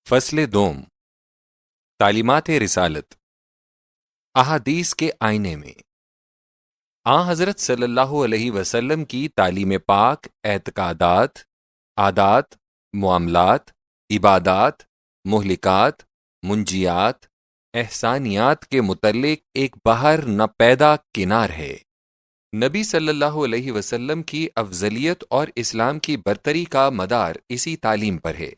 فصل دوم تعلیمات رسالت احادیث کے آئینے میں حضرت صلی اللہ علیہ وسلم کی تعلیم پاک اعتقادات، عادات، معاملات، عبادات، مہلکات، منجیات، احسانیات کے متعلق ایک باہر نہ پیدا کنار ہے۔ نبی صلی اللہ علیہ وسلم کی افضلیت اور اسلام کی برتری کا مدار اسی تعلیم پر ہے۔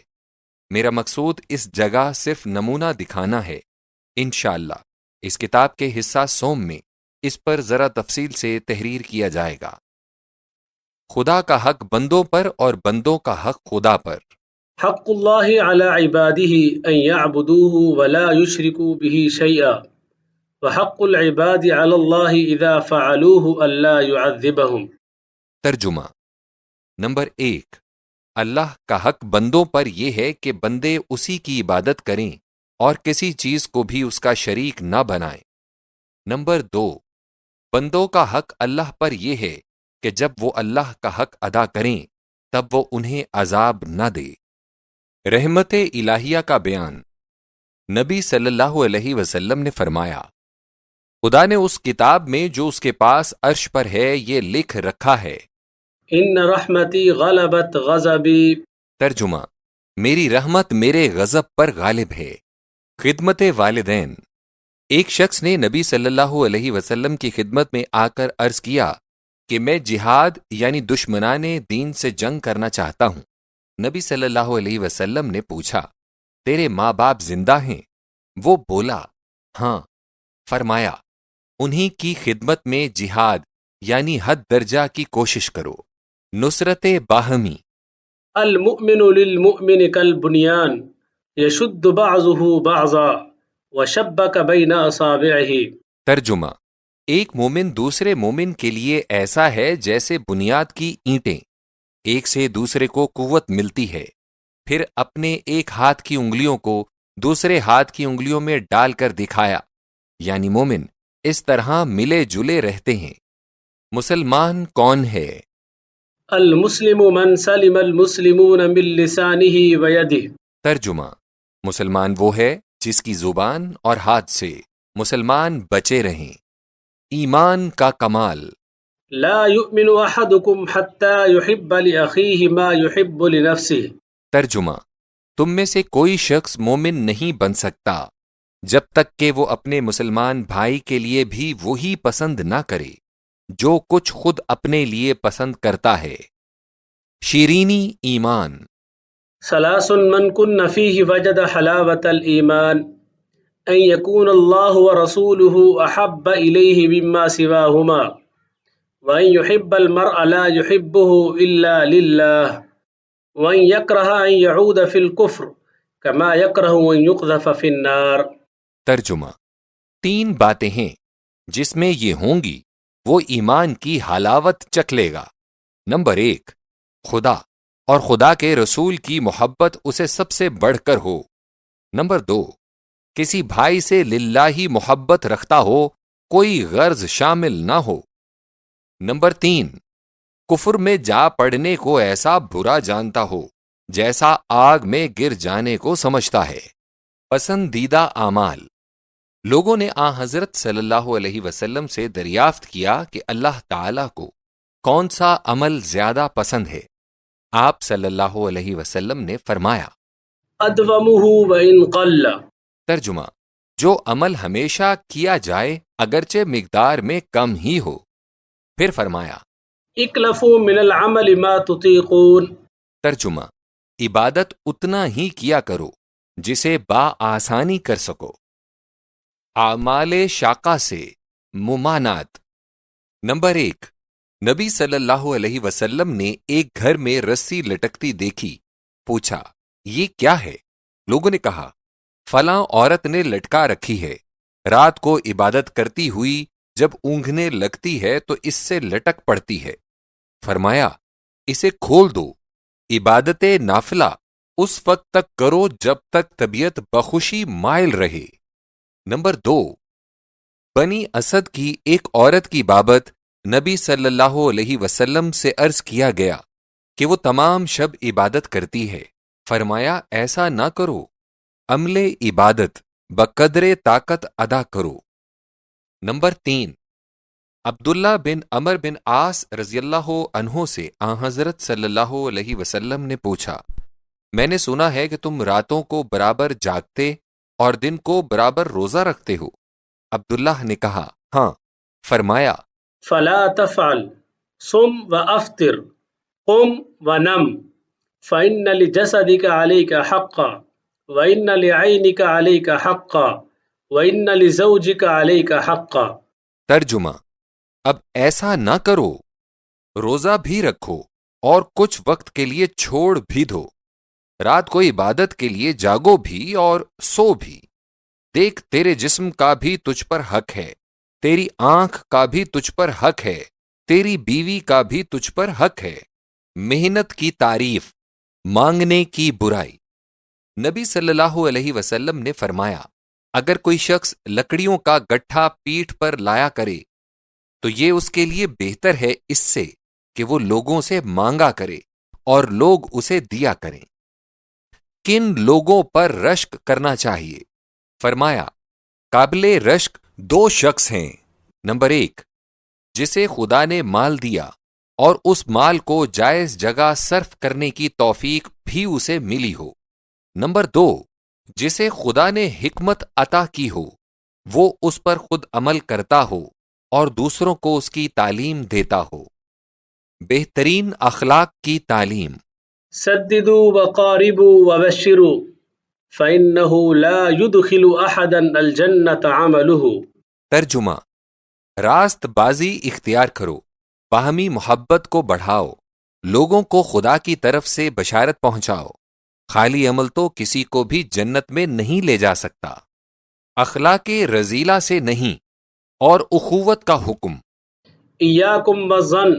میرا مقصود اس جگہ صرف نمونہ دکھانا ہے۔ انشاءاللہ اس کتاب کے حصہ سوم میں اس پر ذرا تفصیل سے تحریر کیا جائے گا۔ خدا کا حق بندوں پر اور بندوں کا حق خدا پر۔ حق اللہ علی عباده ان يعبدوه ولا يشركوا به شيئا وحق العباد علی اللہ اذا فعلوه الا يعذبهم۔ ترجمہ نمبر 1، اللہ کا حق بندوں پر یہ ہے کہ بندے اسی کی عبادت کریں اور کسی چیز کو بھی اس کا شریک نہ بنائیں۔ نمبر 2، بندوں کا حق اللہ پر یہ ہے کہ جب وہ اللہ کا حق ادا کریں تب وہ انہیں عذاب نہ دے۔ رحمت الہیہ کا بیان۔ نبی صلی اللہ علیہ وسلم نے فرمایا، خدا نے اس کتاب میں جو اس کے پاس عرش پر ہے یہ لکھ رکھا ہے، ان رحمتی غلبت غضبی۔ ترجمہ میری رحمت میرے غضب پر غالب ہے۔ خدمت والدین۔ ایک شخص نے نبی صلی اللہ علیہ وسلم کی خدمت میں آ کر عرض کیا کہ میں جہاد یعنی دشمنان دین سے جنگ کرنا چاہتا ہوں۔ نبی صلی اللہ علیہ وسلم نے پوچھا، تیرے ماں باپ زندہ ہیں؟ وہ بولا، ہاں۔ فرمایا، انہی کی خدمت میں جہاد یعنی حد درجہ کی کوشش کرو۔ نصرت باہمی۔ المؤمن للمؤمن کالبنیان یشد بعضه بعضا وشبک بین اصابعہ۔ ترجمہ ایک مومن دوسرے مومن کے لیے ایسا ہے جیسے بنیاد کی اینٹیں، ایک سے دوسرے کو قوت ملتی ہے، پھر اپنے ایک ہاتھ کی انگلیوں کو دوسرے ہاتھ کی انگلیوں میں ڈال کر دکھایا، یعنی مومن اس طرح ملے جلے رہتے ہیں۔ مسلمان کون ہے؟ المسلم من سلم المسلمون من لسانہ ویدہ۔ ترجمہ مسلمان وہ ہے جس کی زبان اور ہاتھ سے مسلمان بچے رہیں۔ ایمان کا کمال۔ لا يؤمن احدكم حتى يحب لاخيه ما يحب لنفسه۔ ترجمہ تم میں سے کوئی شخص مومن نہیں بن سکتا جب تک کہ وہ اپنے مسلمان بھائی کے لیے بھی وہی پسند نہ کرے جو کچھ خود اپنے لیے پسند کرتا ہے۔ شیرینی ایمان۔ ثلاث من كن فيه وجد حلاوة الإيمان أن يكون الله ورسوله أحب إليه مما سواهما وأن يحب المرء لا يحبه إلا لله وأن يكره أن يعود في الكفر كما يكره أن يقذف في النار۔ ترجمہ 3 باتیں ہیں جس میں یہ ہوں گی وہ ایمان کی حلاوت چکھ لے گا۔ نمبر 1، خدا اور خدا کے رسول کی محبت اسے سب سے بڑھ کر ہو۔ نمبر 2، کسی بھائی سے للہی محبت رکھتا ہو، کوئی غرض شامل نہ ہو۔ نمبر 3، کفر میں جا پڑنے کو ایسا برا جانتا ہو جیسا آگ میں گر جانے کو سمجھتا ہے۔ پسندیدہ اعمال۔ لوگوں نے حضرت صلی اللہ علیہ وسلم سے دریافت کیا کہ اللہ تعالیٰ کو کون سا عمل زیادہ پسند ہے۔ آپ صلی اللہ علیہ وسلم نے فرمایا، ادومہ وإن قل۔ ترجمہ جو عمل ہمیشہ کیا جائے اگرچہ مقدار میں کم ہی ہو۔ پھر فرمایا، اکلفوا من العمل ما تطیقون۔ ترجمہ عبادت اتنا ہی کیا کرو جسے بآسانی کر سکو۔ اعمال شاقہ سے ممانعت۔ نمبر 1، نبی صلی اللہ علیہ وسلم نے ایک گھر میں رسی لٹکتی دیکھی، پوچھا، یہ کیا ہے؟ لوگوں نے کہا، فلاں عورت نے لٹکا رکھی ہے، رات کو عبادت کرتی ہوئی جب اونگھنے لگتی ہے تو اس سے لٹک پڑتی ہے۔ فرمایا، اسے کھول دو، عبادت نافلہ اس وقت تک کرو جب تک طبیعت بخوشی مائل رہے۔ نمبر 2، بنی اسد کی ایک عورت کی بابت نبی صلی اللہ علیہ وسلم سے عرض کیا گیا کہ وہ تمام شب عبادت کرتی ہے۔ فرمایا، ایسا نہ کرو، عمل عبادت بقدر طاقت ادا کرو۔ نمبر 3، عبداللہ بن عمر بن عاص رضی اللہ عنہ سے حضرت صلی اللہ علیہ وسلم نے پوچھا، میں نے سنا ہے کہ تم راتوں کو برابر جاگتے اور دن کو برابر روزہ رکھتے ہو۔ عبداللہ نے کہا ہاں۔ فرمایا فلا تفعل صم وافطر قم ونم فإن لجسدك عليك حقا وإن لعينك عليك حقا وإن لزوجك عليك حقا۔ ترجمہ، اب ایسا نہ کرو، روزہ بھی رکھو اور کچھ وقت کے لیے چھوڑ بھی دو، رات کو عبادت کے لیے جاگو بھی اور سو بھی۔ دیکھ، تیرے جسم کا بھی تجھ پر حق ہے، تیری آنکھ کا بھی تجھ پر حق ہے، تیری بیوی کا بھی تجھ پر حق ہے۔ محنت کی تعریف، مانگنے کی برائی۔ نبی صلی اللہ علیہ وسلم نے فرمایا، اگر کوئی شخص لکڑیوں کا گٹھا پیٹھ پر لایا کرے تو یہ اس کے لیے بہتر ہے اس سے کہ وہ لوگوں سے مانگا کرے اور لوگ اسے دیا کریں۔ کن لوگوں پر رشک کرنا چاہیے؟ فرمایا، قابل رشک 2 شخص ہیں۔ نمبر 1، جسے خدا نے مال دیا اور اس مال کو جائز جگہ صرف کرنے کی توفیق بھی اسے ملی ہو۔ نمبر 2، جسے خدا نے حکمت عطا کی ہو، وہ اس پر خود عمل کرتا ہو اور دوسروں کو اس کی تعلیم دیتا ہو۔ بہترین اخلاق کی تعلیم۔ سددوا وقاربوا وبشروا فإنه لا يدخل أحدا الجنة عمله۔ ترجمہ، راست بازی اختیار کرو، باہمی محبت کو بڑھاؤ، لوگوں کو خدا کی طرف سے بشارت پہنچاؤ، خالی عمل تو کسی کو بھی جنت میں نہیں لے جا سکتا۔ اخلاق رذیلہ سے نہیں اور اخوت کا حکم۔ إياكم والظن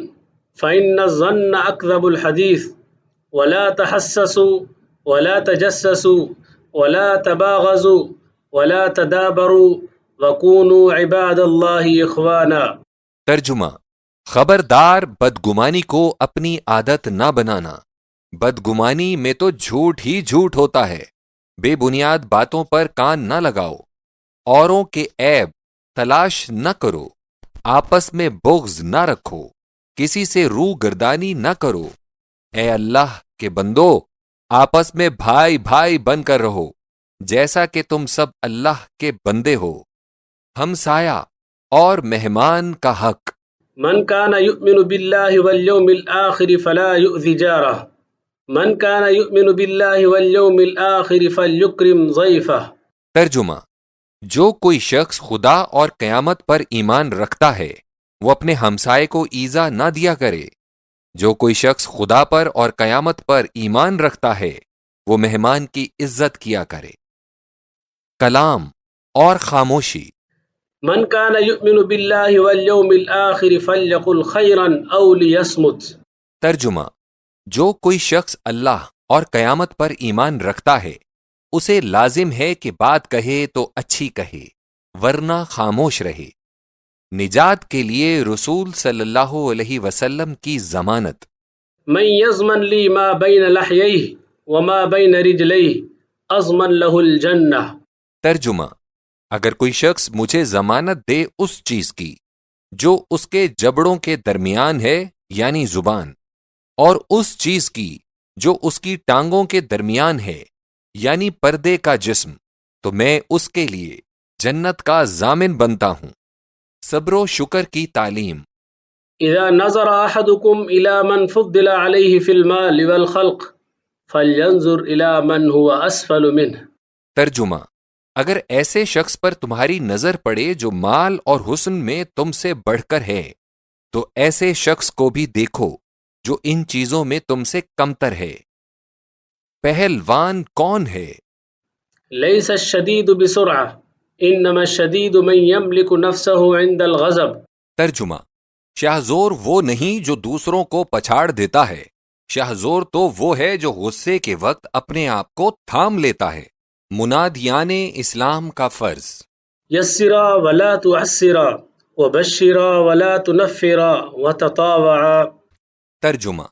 فإن الظن أكذب الحديث ولا تحسسوا ولا تجسسوا ولا تباغضوا ولا تدابروا وكونوا عباد الله إخوانا۔ ترجمہ، خبردار بدگمانی کو اپنی عادت نہ بنانا، بدگمانی میں تو جھوٹ ہی جھوٹ ہوتا ہے۔ بے بنیاد باتوں پر کان نہ لگاؤ، اوروں کے عیب تلاش نہ کرو، آپس میں بغض نہ رکھو، کسی سے روح گردانی نہ کرو۔ اے اللہ کے بندو، آپس میں بھائی بھائی بن کر رہو، جیسا کہ تم سب اللہ کے بندے ہو۔ ہمسایہ اور مہمان کا حق۔ من كان يؤمن بالله واليوم الآخر فلا يؤذي جاره من كان يؤمن بالله واليوم الآخر فليكرم ضيفه۔ ترجمہ، جو کوئی شخص خدا اور قیامت پر ایمان رکھتا ہے وہ اپنے ہمسائے کو ایذا نہ دیا کرے۔ جو کوئی شخص خدا پر اور قیامت پر ایمان رکھتا ہے وہ مہمان کی عزت کیا کرے۔ کلام اور خاموشی۔ من كان يؤمن بالله واليوم الآخر فليقل خيرا أو ليصمت۔ ترجمہ، جو کوئی شخص اللہ اور قیامت پر ایمان رکھتا ہے اسے لازم ہے کہ بات کہے تو اچھی کہے ورنہ خاموش رہے۔ نجات کے لیے رسول صلی اللہ علیہ وسلم کی ضمانت۔ من يضمن لي ما بين لحييه وما بين رجليه أضمن له الجنة۔ ترجمہ، اگر کوئی شخص مجھے ضمانت دے اس چیز کی جو اس کے جبڑوں کے درمیان ہے یعنی زبان، اور اس چیز کی جو اس کی ٹانگوں کے درمیان ہے یعنی پردے کا جسم، تو میں اس کے لیے جنت کا ضامن بنتا ہوں۔ صبر و شکر کی تعلیم۔ إذا نظر أحدكم إلى من فضل عليه في المال والخلق فلينظر إلى من هو أسفل منه۔ ترجمہ، اگر ایسے شخص پر تمہاری نظر پڑے جو مال اور حسن میں تم سے بڑھ کر ہے تو ایسے شخص کو بھی دیکھو جو ان چیزوں میں تم سے کمتر ہے۔ پہلوان کون ہے؟ ليس الشديد بسرعة إنما الشديد من يملك نفسه عند الغضب۔ ترجمہ، شاہزور وہ نہیں جو دوسروں کو پچھاڑ دیتا ہے، شاہزور تو وہ ہے جو غصے کے وقت اپنے آپ کو تھام لیتا ہے۔ منادیان اسلام کا فرض۔ يسرا ولا تعسرا وبشرا ولا تنفرا وتطاوعا۔ ترجمہ،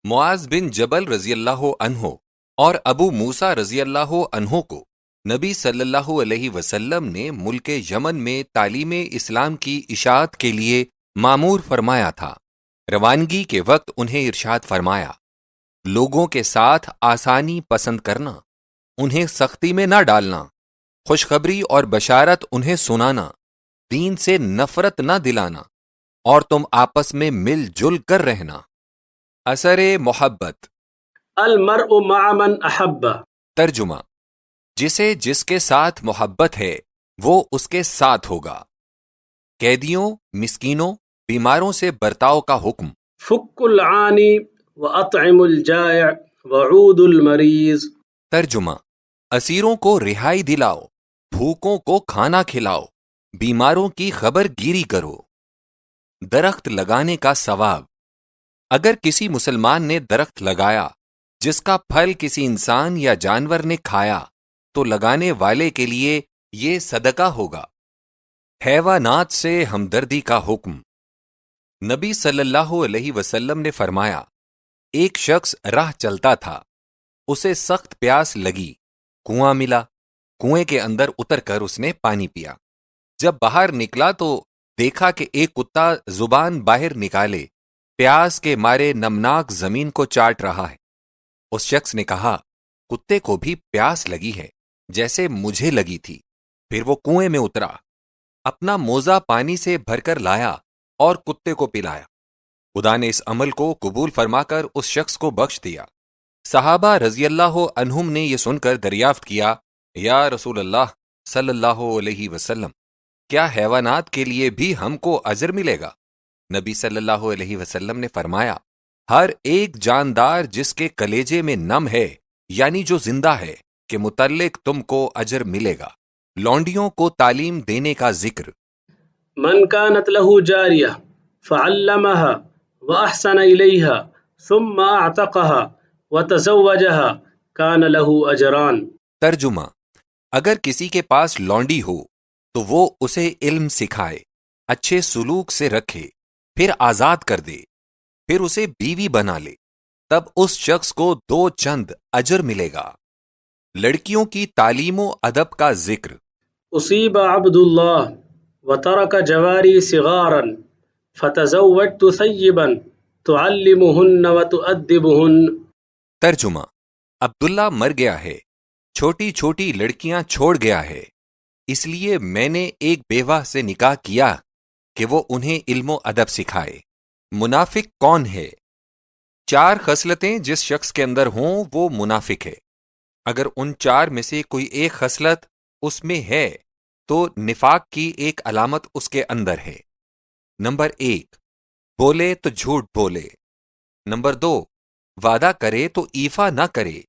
معاذ بن جبل رضی اللہ عنہ اور ابو موسیٰ رضی اللہ عنہ کو نبی صلی اللہ علیہ وسلم نے ملک یمن میں تعلیم اسلام کی اشاعت کے لیے مامور فرمایا تھا۔ روانگی کے وقت انہیں ارشاد فرمایا، لوگوں کے ساتھ آسانی پسند کرنا، انہیں سختی میں نہ ڈالنا، خوشخبری اور بشارت انہیں سنانا، دین سے نفرت نہ دلانا، اور تم آپس میں مل جل کر رہنا۔ اثر محبت۔ المرء مع من احب، ترجمہ، جسے جس کے ساتھ محبت ہے وہ اس کے ساتھ ہوگا۔ قیدیوں، مسکینوں، بیماروں سے برتاؤ کا حکم۔ فک العانی واطعم الجائع وعود المریض۔ ترجمہ، اسیروں کو رہائی دلاؤ، بھوکوں کو کھانا کھلاؤ، بیماروں کی خبر گیری کرو۔ درخت لگانے کا ثواب۔ اگر کسی مسلمان نے درخت لگایا جس کا پھل کسی انسان یا جانور نے کھایا تو لگانے والے کے لیے یہ صدقہ ہوگا۔ حیوانات سے ہمدردی کا حکم۔ نبی صلی اللہ علیہ وسلم نے فرمایا، ایک شخص راہ چلتا تھا، اسے سخت پیاس لگی، کنواں ملا، کنویں کے اندر اتر کر اس نے پانی پیا۔ جب باہر نکلا تو دیکھا کہ ایک کتا زبان باہر نکالے پیاس کے مارے نمناک زمین کو چاٹ رہا ہے۔ اس شخص نے کہا، کتے کو بھی پیاس لگی ہے جیسے مجھے لگی تھی۔ پھر وہ کنویں میں اترا، اپنا موزہ پانی سے بھر کر لایا اور کتے کو پلایا۔ خدا نے اس عمل کو قبول فرما کر اس شخص کو بخش دیا۔ صحابہ رضی اللہ عنہم نے یہ سن کر دریافت کیا، یا رسول اللہ صلی اللہ علیہ وسلم، کیا حیوانات کے لیے بھی ہم کو اجر ملے گا؟ نبی صلی اللہ علیہ وسلم نے فرمایا، ہر ایک جاندار جس کے کلیجے میں نم ہے، یعنی جو زندہ ہے، کے متعلق تم کو اجر ملے گا۔ لونڈیوں کو تعلیم دینے کا ذکر۔ من كانت له جارية فعلمها وأحسن إليها ثم أعتقها وتزوجها كان له أجران۔ ترجمہ، اگر کسی کے پاس لونڈی ہو تو وہ اسے علم سکھائے، اچھے سلوک سے رکھے، پھر آزاد کر دے، پھر اسے بیوی بنا لے، تب اس شخص کو 2 چند اجر ملے گا۔ لڑکیوں کی تعلیم و ادب کا ذکر۔ أصيب عبد الله وترك جواري صغارا فتزوجت ثيبا تعلمهن وتؤدبهن۔ ترجمہ، عبداللہ مر گیا ہے، چھوٹی چھوٹی لڑکیاں چھوڑ گیا ہے، اس لیے میں نے ایک بیوہ سے نکاح کیا کہ وہ انہیں علم و ادب سکھائے۔ منافق کون ہے؟ 4 خصلتیں جس شخص کے اندر ہوں وہ منافق ہے۔ اگر ان 4 میں سے کوئی ایک خصلت اس میں ہے تو نفاق کی ایک علامت اس کے اندر ہے۔ نمبر 1، بولے تو جھوٹ بولے۔ نمبر 2، وعدہ کرے تو ایفا نہ کرے۔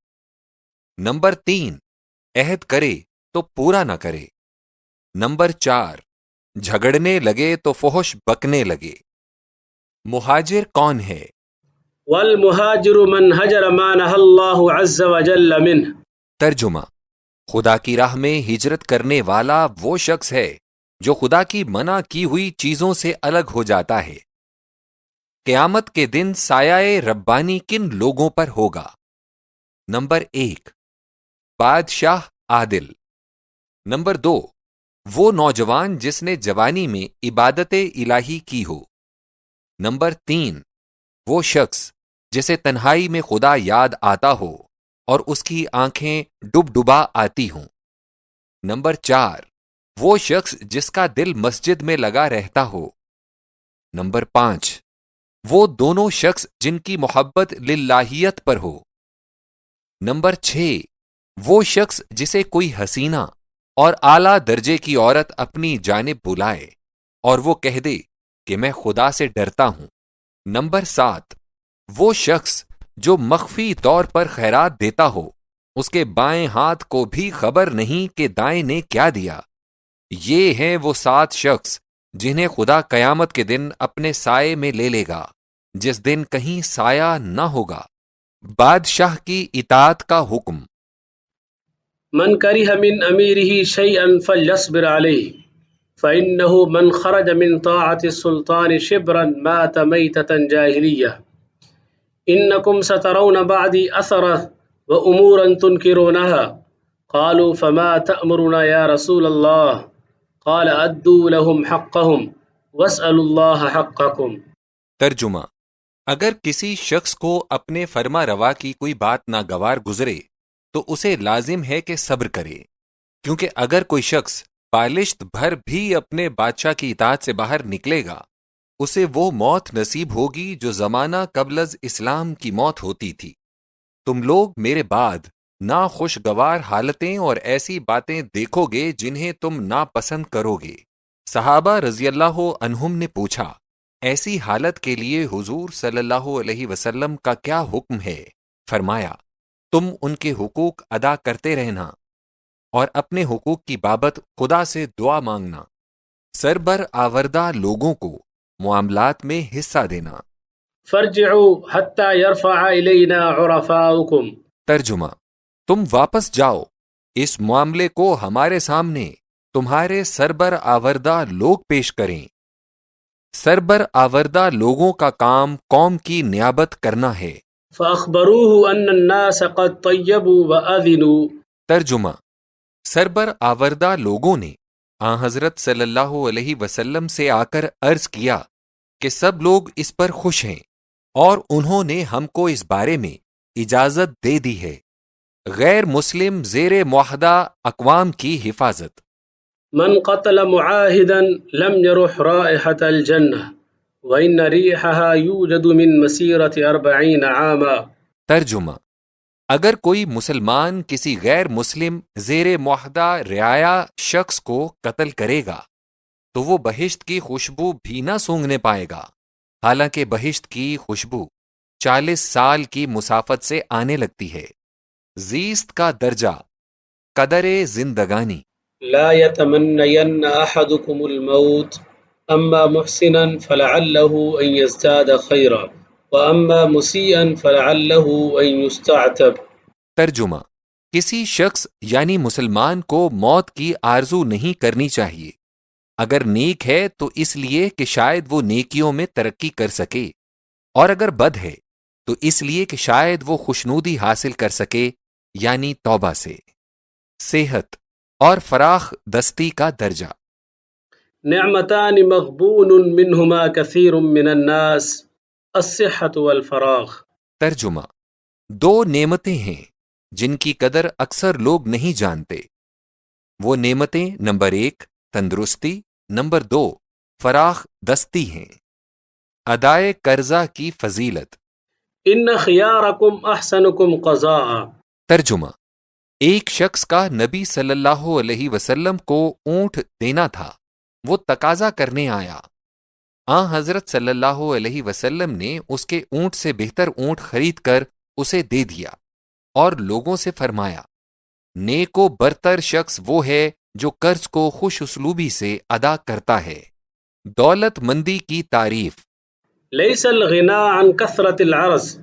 نمبر 3، عہد کرے تو پورا نہ کرے۔ نمبر 4، جھگڑنے لگے تو فحش بکنے لگے۔ مہاجر کون ہے؟ والمهاجر من هجر ما نهى الله عز وجل منه۔ ترجمہ، خدا کی راہ میں ہجرت کرنے والا وہ شخص ہے جو خدا کی منع کی ہوئی چیزوں سے الگ ہو جاتا ہے۔ قیامت کے دن سایہ ربانی کن لوگوں پر ہوگا؟ نمبر 1، بادشاہ عادل۔ نمبر 2، وہ نوجوان جس نے جوانی میں عبادت الہی کی ہو۔ نمبر 3، وہ شخص جسے تنہائی میں خدا یاد آتا ہو اور اس کی آنکھیں ڈب ڈبا آتی ہوں۔ نمبر 4، وہ شخص جس کا دل مسجد میں لگا رہتا ہو۔ نمبر 5، وہ دونوں شخص جن کی محبت للہیت پر ہو۔ نمبر 6، وہ شخص جسے کوئی حسینہ اور اعلیٰ درجے کی عورت اپنی جانب بلائے اور وہ کہہ دے کہ میں خدا سے ڈرتا ہوں۔ نمبر 7، وہ شخص جو مخفی طور پر خیرات دیتا ہو، اس کے بائیں ہاتھ کو بھی خبر نہیں کہ دائیں نے کیا دیا۔ یہ ہیں وہ 7 شخص جنہیں خدا قیامت کے دن اپنے سائے میں لے لے گا، جس دن کہیں سایہ نہ ہوگا۔ بادشاہ کی اطاعت کا حکم۔ من كره من أميره شيئا فليصبر عليه فإنه من خرج من طاعة السلطان شبرا مات ميتة جاهلية۔ إنكم سترون بعدي أثرة وأمورا تنكرونها قالوا فما تأمرنا يا رسول الله قال أدوا لهم حقهم واسألوا الله حقكم. ترجمہ: اگر کسی شخص کو اپنے فرما روا کی کوئی بات ناگوار گزرے تو اسے لازم ہے کہ صبر کرے، کیونکہ اگر کوئی شخص بالشت بھر بھی اپنے بادشاہ کی اطاعت سے باہر نکلے گا، اسے وہ موت نصیب ہوگی جو زمانہ قبل از اسلام کی موت ہوتی تھی۔ تم لوگ میرے بعد ناخوشگوار حالتیں اور ایسی باتیں دیکھو گے جنہیں تم ناپسند کرو گے۔ صحابہ رضی اللہ عنہم نے پوچھا، ایسی حالت کے لیے حضور صلی اللہ علیہ وسلم کا کیا حکم ہے؟ فرمایا، تم ان کے حقوق ادا کرتے رہنا اور اپنے حقوق کی بابت خدا سے دعا مانگنا، سربر آوردہ لوگوں کو معاملات میں حصہ دینا۔ فارجعوا حتى يرفع إلينا عرفاؤكم. ترجمہ: تم واپس جاؤ، اس معاملے کو ہمارے سامنے تمہارے سربر آوردہ لوگ پیش کریں۔ سربر آوردہ لوگوں کا کام قوم کی نیابت کرنا ہے۔ فأخبروه أن الناس قد طيبوا وأذنوا. ترجمہ: سربر آوردہ لوگوں نے آن حضرت صلی اللہ علیہ وسلم سے آ کر عرض کیا کہ سب لوگ اس پر خوش ہیں اور انہوں نے ہم کو اس بارے میں اجازت دے دی ہے۔ غیر مسلم زیر معاہدہ اقوام کی حفاظت۔ من قتل معاهدا لم يرح رائحة الجنة وإن ريحها يوجد من مسيرة 40 عاما. ترجمہ: اگر کوئی مسلمان کسی غیر مسلم زیر معاہدہ رعایا شخص کو قتل کرے گا تو وہ بہشت کی خوشبو بھی نہ سونگھنے پائے گا، حالانکہ بہشت کی خوشبو 40 سال کی مسافت سے آنے لگتی ہے۔ زیست کا درجہ، قدر زندگانی۔ لا يتمنين أحدكم الموت أما محسنا فلعله أن يزداد خيرا وأما مسيئا فلعله أن يستعتب. ترجمہ: کسی شخص یعنی مسلمان کو موت کی آرزو نہیں کرنی چاہیے، اگر نیک ہے تو اس لیے کہ شاید وہ نیکیوں میں ترقی کر سکے، اور اگر بد ہے تو اس لیے کہ شاید وہ خوشنودی حاصل کر سکے، یعنی توبہ سے۔ صحت اور فراخ دستی کا درجہ۔ نعمتان مغبون منهما كثير من الناس الصحة والفراغ. ترجمہ: دو نعمتیں ہیں جن کی قدر اکثر لوگ نہیں جانتے۔ وہ نعمتیں نمبر 1 تندرستی، نمبر 2 فراخ دستی ہیں۔ ادائے قرضہ کی فضیلت۔ إن خياركم أحسنكم قضاء. ترجمہ: ایک شخص کا نبی صلی اللہ علیہ وسلم کو اونٹ دینا تھا، وہ تقاضا کرنے آیا۔ آن حضرت صلی اللہ علیہ وسلم نے اس کے اونٹ سے بہتر اونٹ خرید کر اسے دے دیا اور لوگوں سے فرمایا، نیک و برتر شخص وہ ہے جو قرض کو خوش اسلوبی سے ادا کرتا ہے۔ دولت مندی کی تعریف۔ ليس الغنى عن كثرة العرض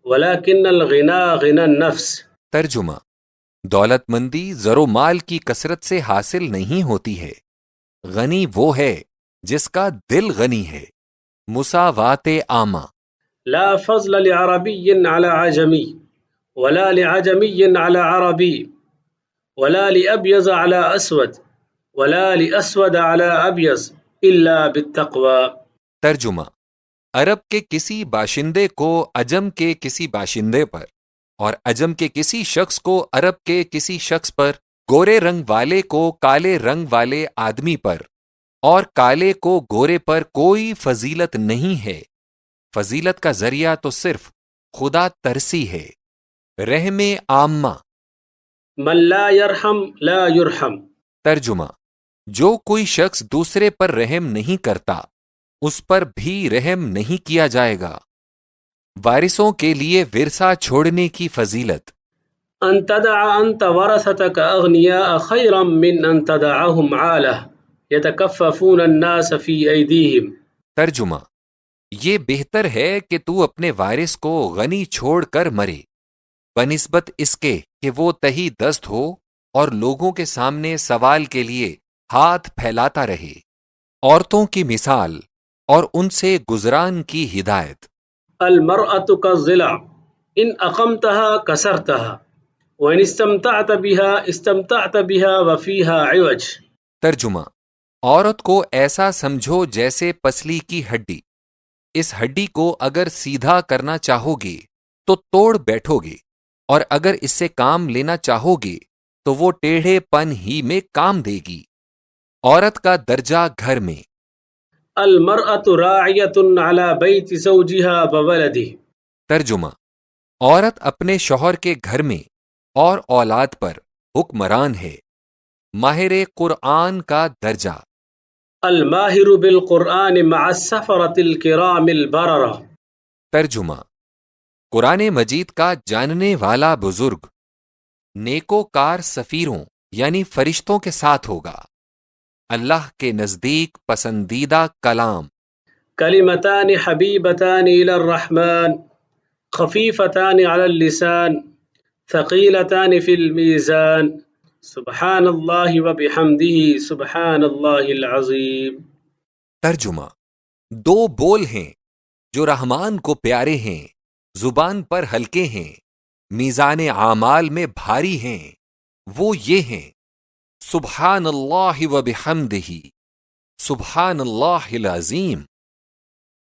ولكن الغنى غنى النفس. ترجمہ: دولت مندی زر و مال کی کثرت سے حاصل نہیں ہوتی ہے، غنی وہ ہے جس کا دل غنی ہے۔ مساوات عامہ۔ لا فضل لعربي على عجمي ولا لعجمي على عربي ولا لأبيض على أسود ولا لأسود على أبيض إلا بالتقوى. ترجمہ: عرب کے کسی باشندے کو عجم کے کسی باشندے پر، اور عجم کے کسی شخص کو عرب کے کسی شخص پر، گورے رنگ والے کو کالے رنگ والے آدمی پر، اور کالے کو گورے پر کوئی فضیلت نہیں ہے۔ فضیلت کا ذریعہ تو صرف خدا ترسی ہے۔ رحم عامہ۔ من لا يرحم لا يرحم. ترجمہ: جو کوئی شخص دوسرے پر رحم نہیں کرتا اس پر بھی رحم نہیں کیا جائے گا۔ وارثوں کے لیے ورثہ چھوڑنے کی فضیلت۔ أن تدع أنت ورثتك أغنياء خيرا من أن تدعهم عالة يتكففون الناس في أيديهم. ترجمہ: یہ بہتر ہے کہ تو اپنے وارث کو غنی چھوڑ کر مرے بنسبت اس کے کہ وہ تہی دست ہو اور لوگوں کے سامنے سوال کے لیے ہاتھ پھیلاتا رہے۔ عورتوں کی مثال اور ان سے گزران کی ہدایت۔ المرأة كالضلع إن أقمتها كسرتها وإن استمتعت بها وفيها عوج. ترجمہ: عورت کو ایسا سمجھو جیسے پسلی کی ہڈی. اس ہڈی کو اگر سیدھا کرنا چاہو گے تو توڑ بیٹھو گے، اور اگر اس سے کام لینا چاہو گے تو وہ ٹیڑھے پن ہی میں کام دے گی. عورت کا درجہ گھر میں. المرأة راعية على بيت زوجها وولده. ترجمہ: عورت اپنے شوہر کے گھر میں اور اولاد پر حکمران ہے. ماہر قرآن کا درجہ. الماہر بالقرآن مع السفرة الكرام البررة. ترجمہ: قرآن مجید کا جاننے والا بزرگ نیکوکار سفیروں یعنی فرشتوں کے ساتھ ہوگا. اللہ کے نزدیک پسندیدہ کلام. کلمتان حبیبتان الی الرحمن خفیفتان علی اللسان ثقیلتان فی المیزان سبحان اللہ وبحمدہ سبحان اللہ العظیم. ترجمہ: دو بول ہیں جو رحمان کو پیارے ہیں، زبان پر ہلکے ہیں، میزان اعمال میں بھاری ہیں. وہ یہ ہیں: سبحان اللہ وبحمدہ، سبحان اللہ العظیم.